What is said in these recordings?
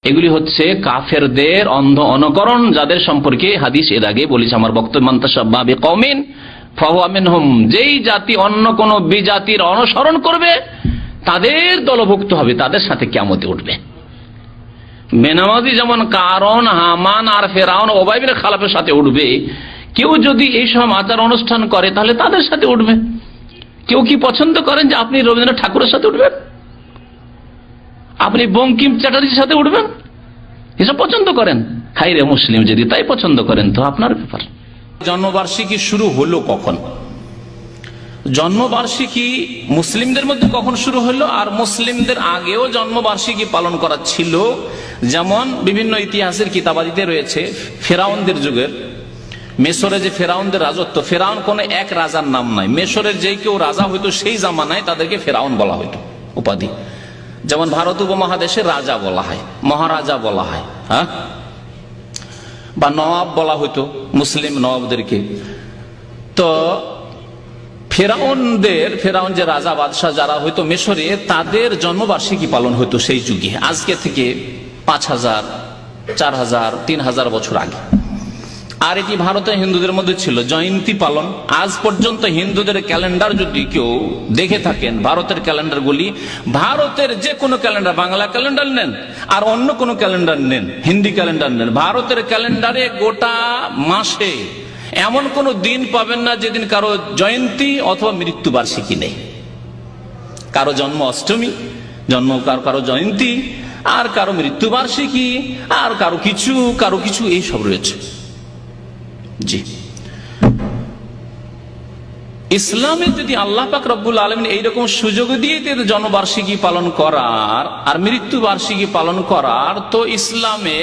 এগুলি হচ্ছে কাফেরদের অন্ধ অনুকরণ, যাদের সম্পর্কে হাদিস এর আগে বলেছে আমার বক্তব্য, মান তাশাব্বাহা বিকওমিন ফাহুয়া মিনহুম, যেই জাতি অন্য কোন বিজাতির অনুসরণ করবে তাদের দলভুক্ত হবে, তাদের সাথে কিয়ামতে উঠবে। বেনামাজি যেমন কারণ, হামান আর ফেরাউন উবাই বিন খালাফের সাথে উঠবে, কেউ যদি এইসব আচার অনুষ্ঠান করে তাহলে তাদের সাথে উঠবে। কেউ কি পছন্দ করেন যে আপনি রবীন্দ্রনাথ ঠাকুরের সাথে উঠবেন, আপনি বঙ্কিম চ্যাটার্জির সাথে উঠবেন? এসব পছন্দ করেন? হাইরে মুসলিম, যদি তাই পছন্দ করেন তো আপনার ব্যাপার। জন্মবার্ষিকী শুরু হলো কখন? জন্মবার্ষিকী মুসলিমদের মধ্যে কখন শুরু হলো? আর মুসলিমদের আগেও জন্মবার্ষিকী পালন করা ছিল। যেমন বিভিন্ন ইতিহাসের কিতাবাদিতে রয়েছে, ফেরাউনদের যুগের মিশরে যে ফেরাউনদের রাজত্ব, ফেরাউন কোন এক রাজার নাম নাই, মিশরের যে কেউ রাজা হইতো সেই জামানায় তাদেরকে ফেরাউন বলা হইতো উপাধি। যেমন ভারত উপমহাদেশে রাজা বলা হয়, মহারাজা বলা হয়, হ্যাঁ, বা নবাব বলা হইতো মুসলিম নবাবদেরকে। তো ফেরাউন যে রাজা বাদশাহ যারা হইতো মিশরে, তাদের জন্মবার্ষিকী পালন হইতো সেই যুগে, আজকে থেকে 5000, 4000, 3000 বছর আগে। আর এটি ভারতে হিন্দুদের মধ্যে ছিল জয়ন্তী পালন। আজ পর্যন্ত হিন্দুদের ক্যালেন্ডার যদি কেউ দেখে থাকেন, ভারতের ক্যালেন্ডারগুলি, ভারতের যে কোনো ক্যালেন্ডার, বাংলা ক্যালেন্ডার নেন আর অন্য কোনো ক্যালেন্ডার নেন, হিন্দি ক্যালেন্ডার নেন, ভারতের ক্যালেন্ডারে গোটা মাসে এমন কোন দিন পাবেন না যেদিন কারো জয়ন্তী অথবা মৃত্যুবার্ষিকী নেই। কারো জন্ম অষ্টমী, কারো জয়ন্তী, আর কারো মৃত্যুবার্ষিকী, আর কারো কিছু এইসব রয়েছে। জি, ইসলামে যদি আল্লাহ পাক রব্বুল আলামিন এইরকম সুযোগ দিয়ে জন্মবার্ষিকী পালন করার আর মৃত্যুবার্ষিকী পালন করার, তো ইসলামে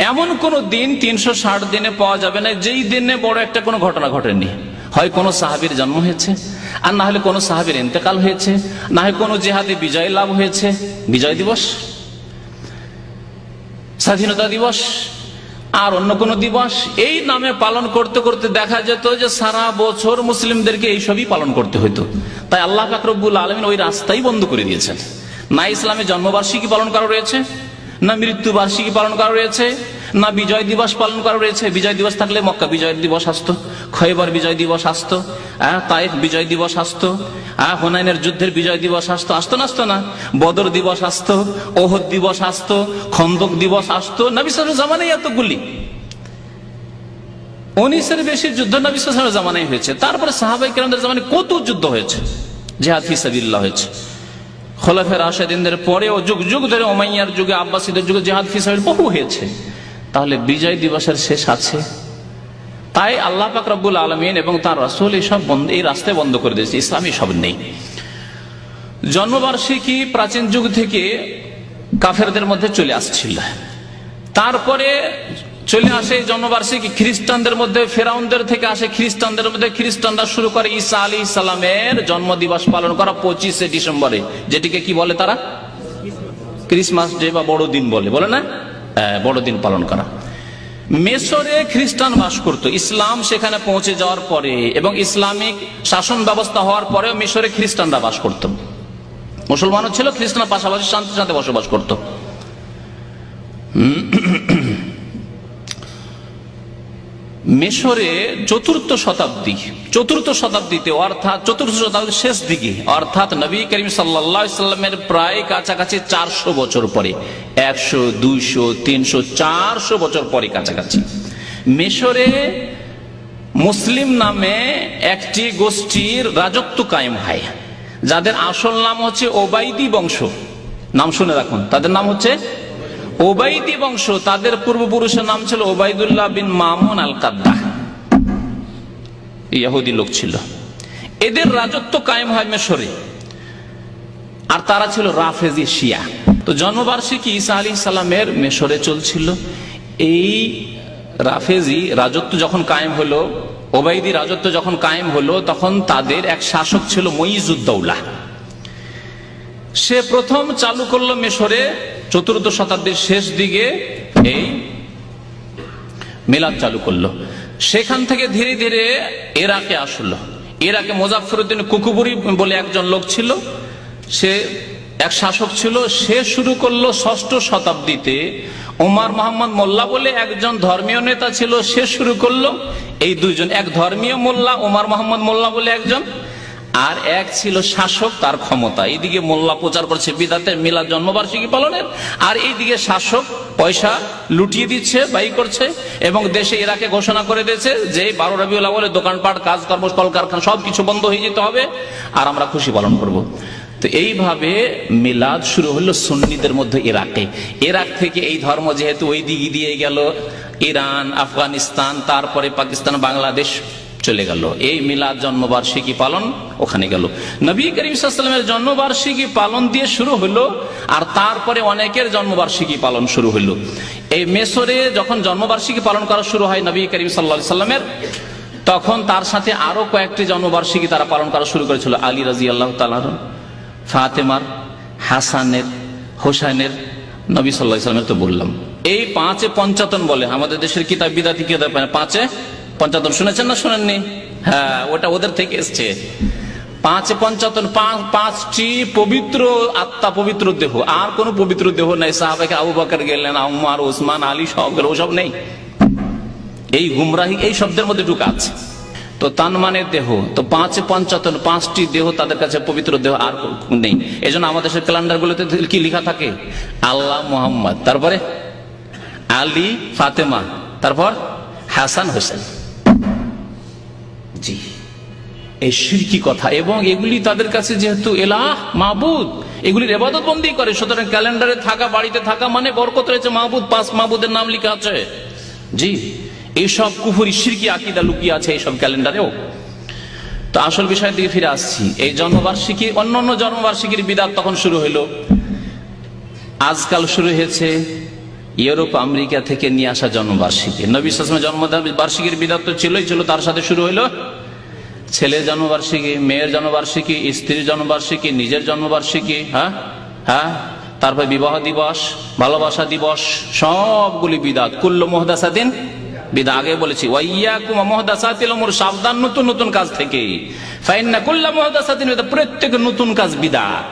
এমন কোন দিন 360 দিনে পাওয়া যাবে না যেই দিনে বড় একটা কোনো ঘটনা ঘটেনি। হয় কোনো সাহাবীর জন্ম হয়েছে, আর না হলে কোনো সাহাবীর ইন্তেকাল হয়েছে, না হয় কোনো জিহাদে বিজয় লাভ হয়েছে, বিজয় দিবস, স্বাধীনতা দিবস, আর অন্য কোন দিবস, এই নামে পালন করতে করতে দেখা যেত যে সারা বছর মুসলিমদেরকে এইসবই পালন করতে হইতো। তাই আল্লাহ পাক রব্বুল আলামিন ওই রাস্তাই বন্ধ করে দিয়েছেন। না ইসলামে জন্মবার্ষিকী পালন করা রয়েছে, না মৃত্যুবার্ষিকী পালন করা রয়েছে, না বিজয় দিবস পালন করা রয়েছে। বিজয় দিবস থাকলে মক্কা বিজয় দিবস আসতো, খয়বর বিজয় দিবস আসতো, তায়েফ বিজয় দিবস আসতো, হুনাইনের যুদ্ধের বিজয় দিবস আসতো, আসতো না? বদর দিবস আসতো, ওহদ দিবস আসতো, খন্দক দিবস আসতো। নবী সাল্লাল্লাহু আলাইহি জামানায় এতগুলি 19-এর বেশি যুদ্ধ নবী সাল্লাল্লাহু আলাইহি জামানায় হয়েছে। তারপরে সাহাবায়ে কেরামদের জামানায় কত যুদ্ধ হয়েছে, জিহাদ ফি সাবিলিল্লাহ হয়েছে। খোলাফায়ে রাশিদিনদের পরেও যুগ যুগ ধরে, উমাইয়ার যুগে, আব্বাসীদের যুগে জিহাদ ফি সাবিলিল্লাহ বহু হয়েছে। তাহলে বিজয় দিবসের শেষ আছে? তাই আল্লাহ পাক রব্বুল আলামিন এবং তার রাসূল এই রাস্তায় বন্ধ করে দিয়েছে, ইসলামী সব নেই। জন্মবার্ষিকী প্রাচীন যুগ থেকে কাফেরদের মধ্যে চলে আসছিল, তারপরে চলে আসে জন্মবার্ষিকী খ্রিস্টানদের মধ্যে, ফেরাউনদের থেকে আসে খ্রিস্টানদের মধ্যে। খ্রিস্টানরা শুরু করে ঈসা আলাইহিস সালামের জন্ম দিবস পালন করা 25শে ডিসেম্বরে, যেটিকে কি বলে তারা? ক্রিসমাস ডে বা বড়দিন বলে না, বড়দিন পালন করা। মিশরে খ্রিস্টান বাস করত, ইসলাম সেখানে পৌঁছে যাওয়ার পরে এবং ইসলামিক শাসন ব্যবস্থা হওয়ার পরে মিশরে খ্রিস্টানরা বাস করত। মুসলমানও ছিল, খ্রিস্টানরা পাশাপাশি শান্তির সাথে বসবাস করত। মিশরে চতুর্থ শতাব্দীতে অর্থাৎ চতুর্থ শতাব্দীর শেষ দিকে, অর্থাৎ নবী করিম সাল্লাল্লাহু আলাইহি সাল্লামের প্রায় কাছাকাছি 400 বছর পরে, 100, 200, 300, 400 বছর পরে কাছাকাছি, মিশরে মুসলিম নামে একটি গোষ্ঠীর রাজত্ব কায়েম হয়, যাদের আসল নাম হচ্ছে ওবাইদি বংশ। নাম শুনে রাখুন, তাদের নাম হচ্ছে ওবাইদি বংশ। তাদের পূর্বপুরুষের নাম ছিল ওবাইদুল্লাহ বিন মামুন আল কাদ্দাহ, ইহুদি লোক ছিল। এদের রাজত্ব কায়েম হয় মিশরে, আর তারা ছিল রাফেজি শিয়া। তো জন্মবার্ষিকী ঈসা আলাইহিস সালামের মিশরে চলছিল। এই রাফেজি রাজত্ব যখন কায়েম হলো, ওবাইদি রাজত্ব যখন কায়েম হলো, তখন তাদের এক শাসক ছিল মুইজুদ্দৌলা। সে প্রথম চালু করলো মিশরে চতুর্থ শতাব্দীর শেষ দিকে এই মিলাদ চালু করলো। সেখান থেকে ধীরে ধীরে ইরাকে আসলো। ইরাকে মুজাফফরউদ্দিন কুকুবুরি বলে একজন লোক ছিল, সে এক শাসক ছিল, সে শুরু করলো 6ষ্ঠ শতাব্দীতে। ওমর মোহাম্মদ মোল্লা বলে একজন ধর্মীয় নেতা ছিল, সে শুরু করলো। এই দুইজন, এক ধর্মীয় মোল্লা ওমর মোহাম্মদ মোল্লা বলে একজন, আর এক ছিল শাসক, তার ক্ষমতা। এইদিকে মোল্লা প্রচার করছে বিদাতের, মিলাদ, জন্মবার্ষিকী পালনের, আর এইদিকে শাসক পয়সা লুটিয়ে দিচ্ছে, ব্যয় করছে, এবং দেশে ইরাকে ঘোষণা করে দিয়েছে যে 12 রবিউল আউয়ালে দোকানপাট, কাজকর্ম, কলকারখানা সবকিছু বন্ধ হয়ে যেতে হবে, আর আমরা খুশি পালন করব। তো এইভাবে মিলাদ শুরু হলো সুন্নিদের মধ্যে ইরাকে। ইরাক থেকে এই ধর্ম যেহেতু ওই দিকে দিয়ে গেল ইরান, আফগানিস্তান, তারপরে পাকিস্তান, বাংলাদেশ চলে গেল, এই মিলাদ জন্মবার্ষিকী পালন ওখানে গেল। নবী করিম সাল্লাল্লাহু আলাইহি ওয়াসাল্লামের জন্মবার্ষিকী পালন দিয়ে শুরু হলো, আর তারপরে অনেকের জন্মবার্ষিকী পালন শুরু হলো। এই মিশরে যখন জন্মবার্ষিকী পালন করা শুরু হয় নবী করিম সাল্লাল্লাহু আলাইহি ওয়াসাল্লামের, তখন তার সাথে আরো কয়েকটি জন্মবার্ষিকী তারা পালন করা শুরু করেছিল। আলী রাদিয়াল্লাহু তাআলা, ফাতেমার, হাসানের, হোসেনের, নবী সাল্লাল্লাহু আলাইহি ওয়াসাল্লামের তো বললাম। এই 5-এ-55 বলে আমাদের দেশের কিতাব, বিদাতি কিতাব 5-এ-55 শুনেছেন না শোনেননি? হ্যাঁ, ওটা ওদের থেকে এসছে। 5-এ-55 5টি পবিত্র আত্মা, পবিত্র দেহ, আর কোন পবিত্র দেহ নাই। সাহাবায়ে আবু বকর গেলেন, উমর, ওসমান, আলী সব গেল, ওসব নেই। এই গুমরাহি এই শব্দের মধ্যে ঢুকা আছে। তো তান মানে দেহ, তো 5-এ-55 5টি দেহ তাদের কাছে পবিত্র দেহ আর নেই। এই জন্য আমাদের দেশের ক্যালেন্ডার গুলোতে কি লেখা থাকে? আল্লাহ, মোহাম্মদ, তারপরে আলী, ফাতেমা, তারপর হাসান, হোসেন। জি, এই শিরকি কথা। এবং এগুলি তাদের কাছে যেহেতু এলাহ, মাবুদ, এগুলির ইবাদত বন্দি করে, সুতরাং ক্যালেন্ডারে থাকা, বাড়িতে থাকা মানে বরকত রয়েছে, মাবুদ, 5 মাবুদের নাম লেখা আছে। জি, এইসব কুফরি শিরকি আকীদা লুকিয়ে আছে এইসব ক্যালেন্ডারেও। তো আসল বিষয়ের দিকে ফিরে আসছি। এই জন্মবার্ষিকী, অন্যান্য জন্মবার্ষিকীর বিদাত তখন শুরু হইল। আজকাল শুরু হয়েছে ইউরোপ, আমেরিকা থেকে নিয়ে আসা জন্মবার্ষিকী। নবী সাল্লাল্লাহু আলাইহি ওয়াসাল্লামের জন্মবার্ষিকীর বিদাত তো ছিলই ছিল, তার সাথে শুরু হইল ছেলের জন্মবার্ষিকী, মেয়ের জন্মবার্ষিকী, স্ত্রীর জন্মবার্ষিকী, নিজের জন্মবার্ষিকী, হ্যাঁ, তারপর বিবাহ দিবস, ভালোবাসা দিবস, সবগুলি বিদাত। কুল্লু মুহদাসাতিন বিদআত, আগে বলেছি ওয়াইয়াকুম মুহদাসাতিল উমুর, সাবধান নতুন নতুন কাজ থেকে। ফাইন্না কুল্লু মুহদাসাতিন বিদআত, প্রত্যেক নতুন কাজ বিদআত।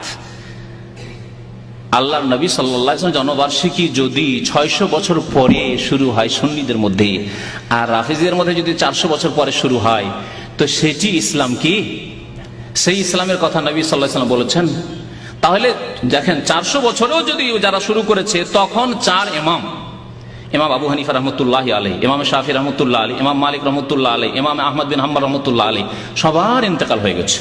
আল্লাহর নবী সাল্লাল্লাহু আলাইহি ওয়াসাল্লাম জন্মবার্ষিকী যদি 600 বছর পরে শুরু হয় সুন্নিদের মধ্যে, আর রাফিজিদের মধ্যে যদি 400 বছর পরে শুরু হয়, তো সেটি ইসলাম কি? সেই ইসলামের কথা নবী সাল্লাল্লাহু আলাইহি ওয়াসাল্লাম বলেছেন। তাহলে দেখেন, 400 বছরেও যদি যারা শুরু করেছে, তখন 4 ইমাম, ইমাম আবু হানিফা রহমতুল্লাহ আলাইহি, ইমাম শাফি রহমতুল্লাহ আলাইহি, ইমাম মালিক রহমতুল্লাহ আলাইহি, ইমাম আহমদ বিন হাম্বল রহমতুল্লাহ আলাইহি, সবার ইন্তেকাল হয়ে গেছে।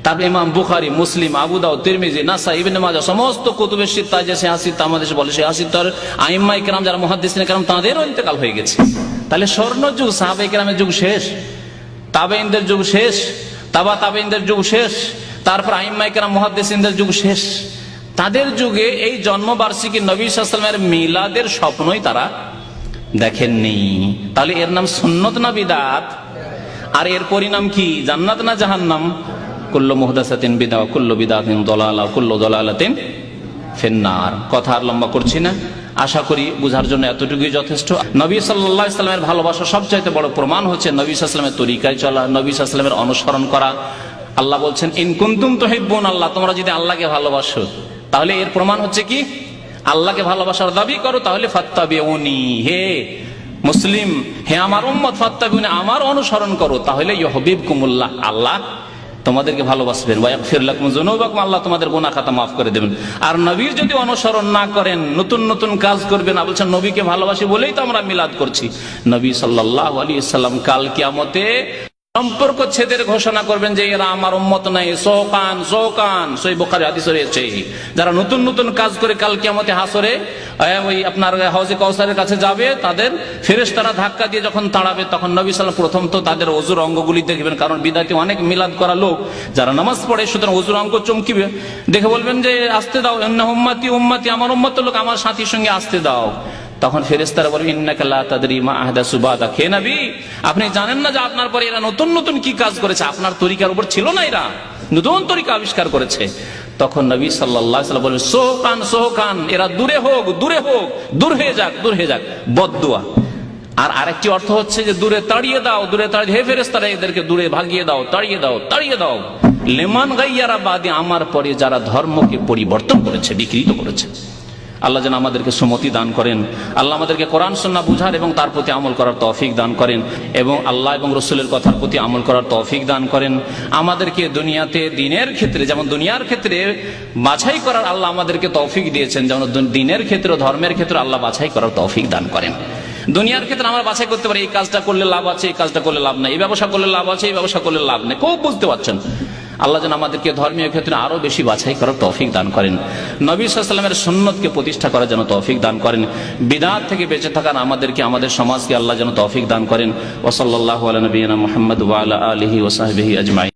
তারপর ইমাম বুখারী, মুসলিম, আবু দাউদ, তিরমিজি, নাসাই, ইবনে মাজাহ, সমস্ত কুতুবে সিত্তা, যে 86 আমাদের দেশে বলে 86 আইম্মায়ে কেরাম যারা মুহাদ্দিসিনে কেরাম, তাদেরও ইন্তেকাল হয়ে গেছে। তাহলে স্বর্ণযুগ, সাহাবায়ে কেরামের যুগ শেষ, তাবেঈনদের যুগ শেষ, তাবেঈনদের যুগ শেষ, তারপর আইম্মায়ে কেরাম, মুহাদ্দিসিনদের যুগ শেষ। তাদের যুগে এই জন্মবার্ষিকী নবী সাল্লাল্লাহু আলাইহি ওয়াসাল্লামের মিলাদের স্বপ্নই তারা দেখেননি। তাহলে এর নাম সুন্নত না বিদআত? আর এর পরিণাম কি? জান্নাত না জাহান্নাম? কুল্লু মুহদাসাতিন বিদআহ, কুল্লু বিদআতিন দালালা, কুল্লু দালালাতিন ফিন্নার। কথা আর লম্বা করছি না, আশা করি বুঝার জন্য এতটুকুই যথেষ্ট। নবী সাল্লাল্লাহু আলাইহি ওয়াসাল্লামের ভালোবাসা সবচাইতে বড় প্রমাণ হচ্ছে নবী সাল্লাল্লাহু আলাইহি ওয়াসাল্লামের তরিকায় চলা, নবী সাল্লাল্লাহু আলাইহি ওয়াসাল্লামের অনুসরণ করা। আল্লাহ বলছেন, ইন কুনতুম তুহিব্বুন আল্লাহ, তোমরা যদি আল্লাহকে ভালোবাসো, তাহলে এর প্রমাণ হচ্ছে কি? আল্লাহকে ভালোবাসার দাবি করো, তাহলে ফাত্তাবিউনি, হে মুসলিম, হে আমার উম্মত, ফাত্তাবিউনি, আমার অনুসরণ করো, তাহলে ইউহিব্বুকুমুল্লাহ, আল্লাহ তোমাদেরকে ভালোবাসবেন, ওয়া ইয়াগফির লাকুম যুনুবাকুম, আল্লাহ তোমাদের গুনাহ খাতা মাফ করে দেবেন। আর নবীর যদি অনুসরণ না করেন, নতুন নতুন কাজ করবেন, বলছেন নবীকে ভালোবাসি বলেই তো আমরা মিলাদ করছি। নবী সাল্লাল্লাহু আলাইহি ওয়াসাল্লাম কাল কিয়ামতে সম্পর্ক ছেদের ঘোষণা করবেন যে এরা আমার উম্মত নাই, শোকান শোকান। সহিহ বুখারী হাদিসে রয়েছে, যারা নতুন নতুন কাজ করে কাল কিয়ামতে হাসরে ওই আপনার হাউজে কাউসারের কাছে যাবে, তাদের ফেরেশতারা ধাক্কা দিয়ে যখন তাড়াবে, তখন নবী সাল্লাল্লাহু আলাইহি ওয়াসাল্লাম প্রথম তো তাদের ওযুর অঙ্গগুলি দেখবেন, কারণ বিদাতি অনেক মিলাদ করা লোক যারা নামাজ পড়ে, সুতরাং ওযুর অঙ্গ চমকিবে, দেখে বলবেন যে আসতে দাও, ইন্না উম্মতি উম্মতি, আমার উম্মত লোক আমার সাথীর সঙ্গে আসতে দাও। তখন ফেরেশতারা বলবে, ইন্নাকা লা তাদরি মা আহদাসু বাদাক, হে নবী আপনি জানেন না যে আপনার পরে এরা নতুন নতুন কি কাজ করেছে, আপনার তরিকার উপর ছিল না, এরা নতুন তরিকা আবিষ্কার করেছে। তখন নবী সাল্লাল্লাহু আলাইহি ওয়াসাল্লাম বলেন, সোকান সোকান, এরা দূরে হোক, দূরে হোক, দূর হয়ে যাক, দূর হয়ে যাক, বদদুয়া। আর আরেকটি অর্থ হচ্ছে যে দূরে তাড়িয়ে দাও, দূরে তাড়িয়ে, হে ফেরেশতারা এদেরকে দূরে ভাগিয়ে দাও, তাড়িয়ে দাও, তাড়িয়ে দাও। লেমান গাইয়ারা বাদে, আমার পরে যারা ধর্মকে পরিবর্তন করেছে, বিকৃত করেছে। আল্লাহ যেন আমাদেরকে সুমতি দান করেন। আল্লাহ আমাদেরকে কোরআন সুন্নাহ বুঝার এবং তার প্রতি আমল করার তৌফিক দান করেন, এবং আল্লাহ এবং রসুলের কথার প্রতি আমল করার তৌফিক দান করেন। আমাদেরকে দুনিয়াতে দিনের ক্ষেত্রে, যেমন দুনিয়ার ক্ষেত্রে বাছাই করার আল্লাহ আমাদেরকে তৌফিক দিয়েছেন, যেমন দিনের ক্ষেত্রে, ধর্মের ক্ষেত্রে আল্লাহ বাছাই করার তৌফিক দান করেন। দুনিয়ার ক্ষেত্রে আমরা বাছাই করতে পারি, এই কাজটা করলে লাভ আছে, এই কাজটা করলে লাভ নেই, এই ব্যবসা করলে লাভ আছে, এই ব্যবসা করলে লাভ নেই, খুব বুঝতে পারছেন। আল্লাহ যেন আমাদেরকে ধর্মীয় ক্ষেত্রে আরো বেশি বাছাই করার তৌফিক দান করেন। নবী সাল্লাল্লাহু আলাইহি ওয়াসাল্লামের সুন্নতকে প্রতিষ্ঠা করার জন্য তৌফিক দান করেন। বিদআত থেকে বেঁচে থাকার আমাদেরকে, আমাদের সমাজকে আল্লাহ যেন তৌফিক দান করেন। ওয়া সাল্লাল্লাহু আলা নবিয়িনা মুহাম্মদ ওয়া আলা আলিহি ওয়া সাহবিহি আজমাইন।